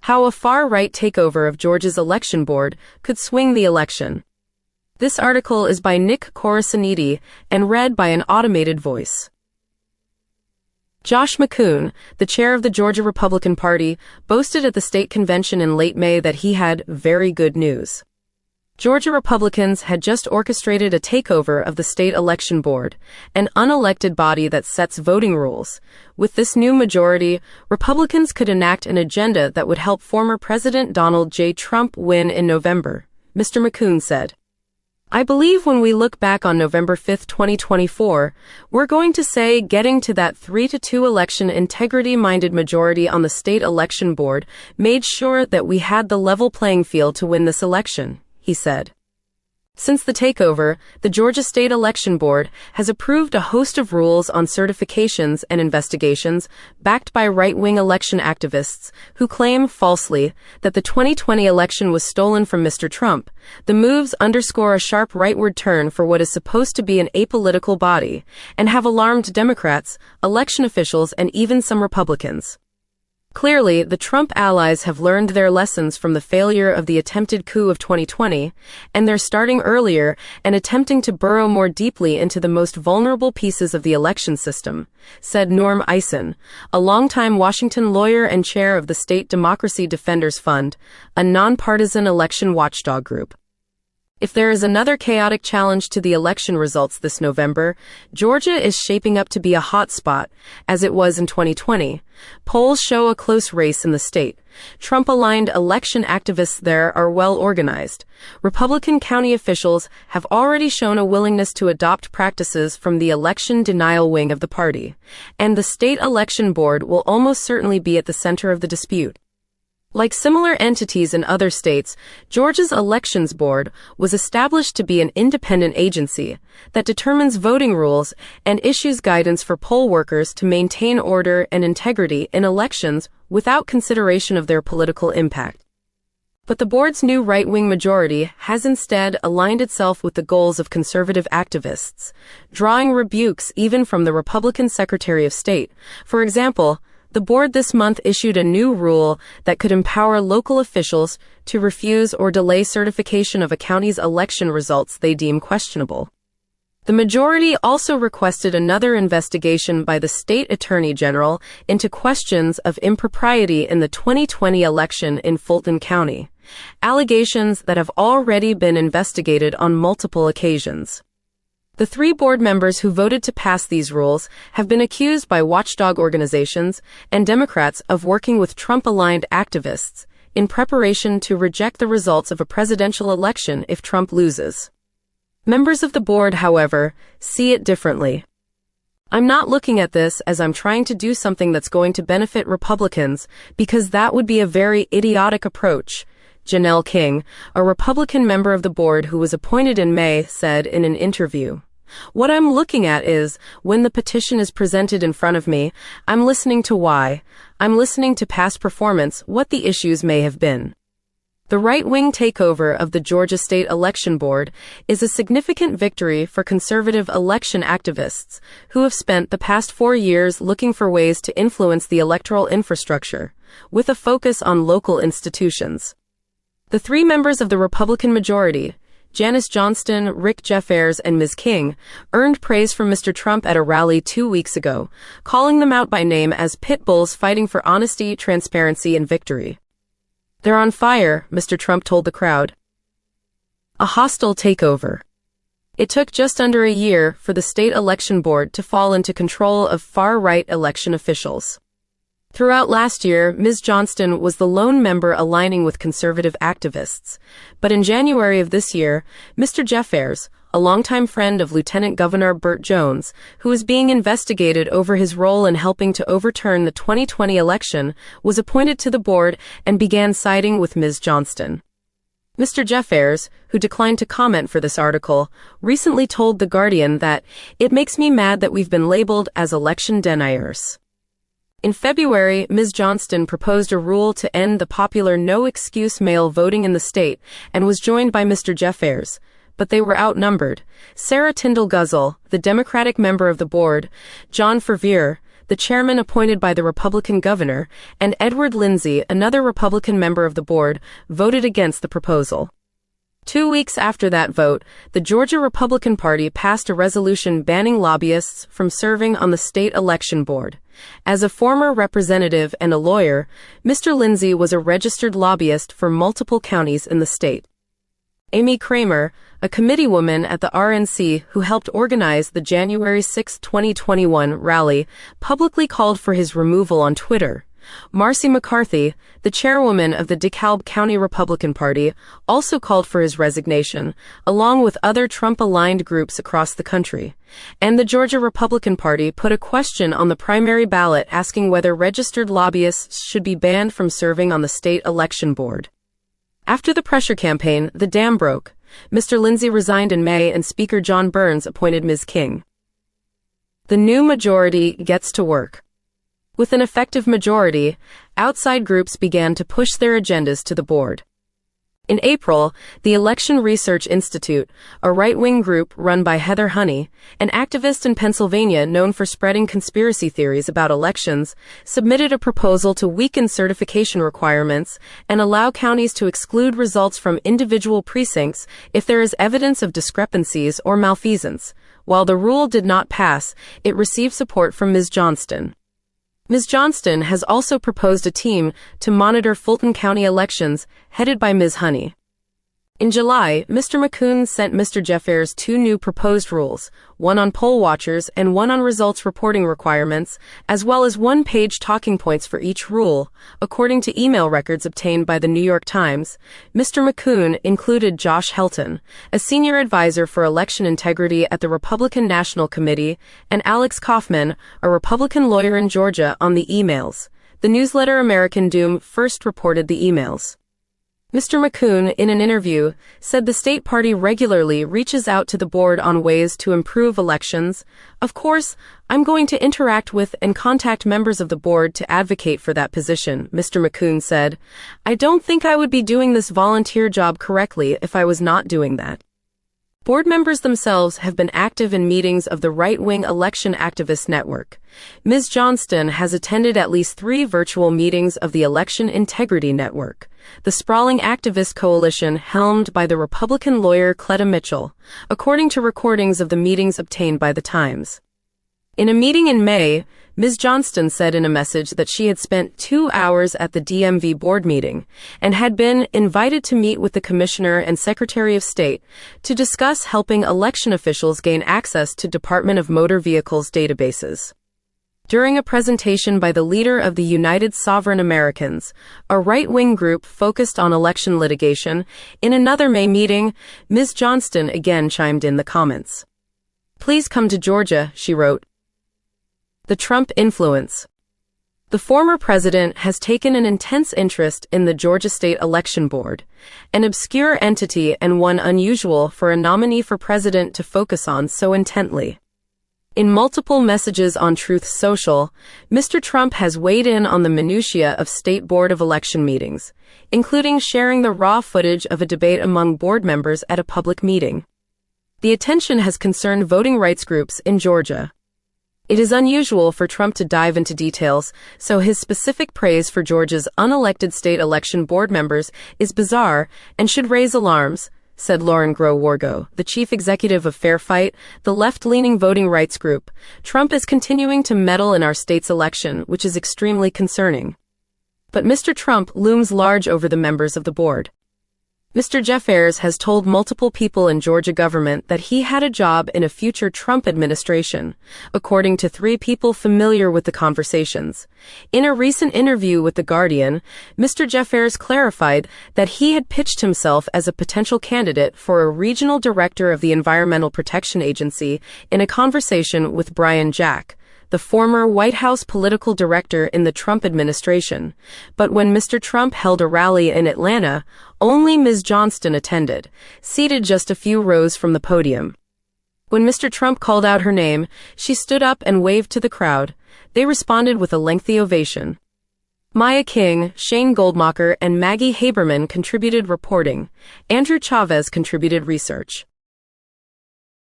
How a far-right takeover of Georgia's election board could swing the election. This article is by Nick Corasaniti and read by an automated voice. Josh McCoon, the chair of the Georgia Republican Party, boasted at the state convention in late May that he had very good news. Georgia Republicans had just orchestrated a takeover of the state election board, an unelected body that sets voting rules. With this new majority, Republicans could enact an agenda that would help former President Donald J. Trump win in November, Mr. McCoon said. I believe when we look back on November 5, 2024, we're going to say getting to that 3-2 election integrity-minded majority on the state election board made sure that we had the level playing field to win this election, he said. Since the takeover, the Georgia State Election Board has approved a host of rules on certifications and investigations backed by right-wing election activists who claim falsely that the 2020 election was stolen from Mr. Trump. The moves underscore a sharp rightward turn for what is supposed to be an apolitical body and have alarmed Democrats, election officials, and even some Republicans. Clearly, the Trump allies have learned their lessons from the failure of the attempted coup of 2020, and they're starting earlier and attempting to burrow more deeply into the most vulnerable pieces of the election system, said Norm Eisen, a longtime Washington lawyer and chair of the State Democracy Defenders Fund, a nonpartisan election watchdog group. If there is another chaotic challenge to the election results this November, Georgia is shaping up to be a hot spot, as it was in 2020. Polls show a close race in the state. Trump-aligned election activists there are well organized. Republican county officials have already shown a willingness to adopt practices from the election denial wing of the party, and the state election board will almost certainly be at the center of the dispute. Like similar entities in other states, Georgia's Elections Board was established to be an independent agency that determines voting rules and issues guidance for poll workers to maintain order and integrity in elections without consideration of their political impact. But the board's new right-wing majority has instead aligned itself with the goals of conservative activists, drawing rebukes even from the Republican Secretary of State. For example, the board this month issued a new rule that could empower local officials to refuse or delay certification of a county's election results they deem questionable. The majority also requested another investigation by the state attorney general into questions of impropriety in the 2020 election in Fulton County, allegations that have already been investigated on multiple occasions. The three board members who voted to pass these rules have been accused by watchdog organizations and Democrats of working with Trump-aligned activists in preparation to reject the results of a presidential election if Trump loses. Members of the board, however, see it differently. I'm not looking at this as I'm trying to do something that's going to benefit Republicans, because that would be a very idiotic approach, Janelle King, a Republican member of the board who was appointed in May, said in an interview. What I'm looking at is, when the petition is presented in front of me, I'm listening to why. I'm listening to past performance, what the issues may have been. The right-wing takeover of the Georgia State Election Board is a significant victory for conservative election activists who have spent the past 4 years looking for ways to influence the electoral infrastructure, with a focus on local institutions. The three members of the Republican majority, Janice, Johnston, Rick Jeffares, and Ms. King, earned praise from Mr. Trump at a rally 2 weeks ago, calling them out by name as pit bulls fighting for honesty, transparency, and victory. They're on fire, Mr. Trump told the crowd. A hostile takeover. It took just under a year for the state election board to fall into control of far-right election officials. Throughout last year, Ms. Johnston was the lone member aligning with conservative activists. But in January of this year, Mr. Jeffares, a longtime friend of Lieutenant Governor Burt Jones, who is being investigated over his role in helping to overturn the 2020 election, was appointed to the board and began siding with Ms. Johnston. Mr. Jeffares, who declined to comment for this article, recently told The Guardian that, "It makes me mad that we've been labeled as election deniers." In February, Ms. Johnston proposed a rule to end the popular no-excuse mail voting in the state and was joined by Mr. Jeffares, but they were outnumbered. Sarah Tyndall Guzzle, the Democratic member of the board, John Fervier, the chairman appointed by the Republican governor, and Edward Lindsey, another Republican member of the board, voted against the proposal. 2 weeks after that vote, the Georgia Republican Party passed a resolution banning lobbyists from serving on the state election board. As a former representative and a lawyer, Mr. Lindsey was a registered lobbyist for multiple counties in the state. Amy Kramer, a committeewoman at the RNC who helped organize the January 6, 2021 rally, publicly called for his removal on Twitter. Marcy McCarthy, the chairwoman of the DeKalb County Republican Party, also called for his resignation, along with other Trump-aligned groups across the country. And the Georgia Republican Party put a question on the primary ballot asking whether registered lobbyists should be banned from serving on the state election board. After the pressure campaign, the dam broke. Mr. Lindsey resigned in May and Speaker John Burns appointed Ms. King. The new majority gets to work. With an effective majority, outside groups began to push their agendas to the board. In April, the Election Research Institute, a right-wing group run by Heather Honey, an activist in Pennsylvania known for spreading conspiracy theories about elections, submitted a proposal to weaken certification requirements and allow counties to exclude results from individual precincts if there is evidence of discrepancies or malfeasance. While the rule did not pass, it received support from Ms. Johnston. Ms. Johnston has also proposed a team to monitor Fulton County elections, headed by Ms. Honey. In July, Mr. McCoon sent Mr. Jeffares 2 new proposed rules, one on poll watchers and one on results reporting requirements, as well as one-page talking points for each rule. According to email records obtained by the New York Times, Mr. McCoon included Josh Helton, a senior advisor for election integrity at the Republican National Committee, and Alex Kaufman, a Republican lawyer in Georgia, on the emails. The newsletter American Doom first reported the emails. Mr. McCoon, in an interview, said the state party regularly reaches out to the board on ways to improve elections. Of course, I'm going to interact with and contact members of the board to advocate for that position, Mr. McCoon said. I don't think I would be doing this volunteer job correctly if I was not doing that. Board members themselves have been active in meetings of the right-wing election activist network. Ms. Johnston has attended at least 3 virtual meetings of the Election Integrity Network, the sprawling activist coalition helmed by the Republican lawyer Cleta Mitchell, according to recordings of the meetings obtained by the Times. In a meeting in May, Ms. Johnston said in a message that she had spent 2 hours at the DMV board meeting and had been invited to meet with the Commissioner and Secretary of State to discuss helping election officials gain access to Department of Motor Vehicles databases. During a presentation by the leader of the United Sovereign Americans, a right-wing group focused on election litigation, in another May meeting, Ms. Johnston again chimed in the comments. "Please come to Georgia," she wrote. The Trump influence. The former president has taken an intense interest in the Georgia State Election Board, an obscure entity and one unusual for a nominee for president to focus on so intently. In multiple messages on Truth Social, Mr. Trump has weighed in on the minutiae of State Board of Election meetings, including sharing the raw footage of a debate among board members at a public meeting. The attention has concerned voting rights groups in Georgia. It is unusual for Trump to dive into details, so his specific praise for Georgia's unelected state election board members is bizarre and should raise alarms, said Lauren Groh-Wargo, the chief executive of Fair Fight, the left-leaning voting rights group. Trump is continuing to meddle in our state's election, which is extremely concerning. But Mr. Trump looms large over the members of the board. Mr. Jeffares has told multiple people in Georgia government that he had a job in a future Trump administration, according to 3 people familiar with the conversations. In a recent interview with The Guardian, Mr. Jeffares clarified that he had pitched himself as a potential candidate for a regional director of the Environmental Protection Agency in a conversation with Brian Jack, the former White House political director in the Trump administration. But when Mr. Trump held a rally in Atlanta, only Ms. Johnston attended, seated just a few rows from the podium. When Mr. Trump called out her name, she stood up and waved to the crowd. They responded with a lengthy ovation. Maya King, Shane Goldmacher, and Maggie Haberman contributed reporting. Andrew Chavez contributed research.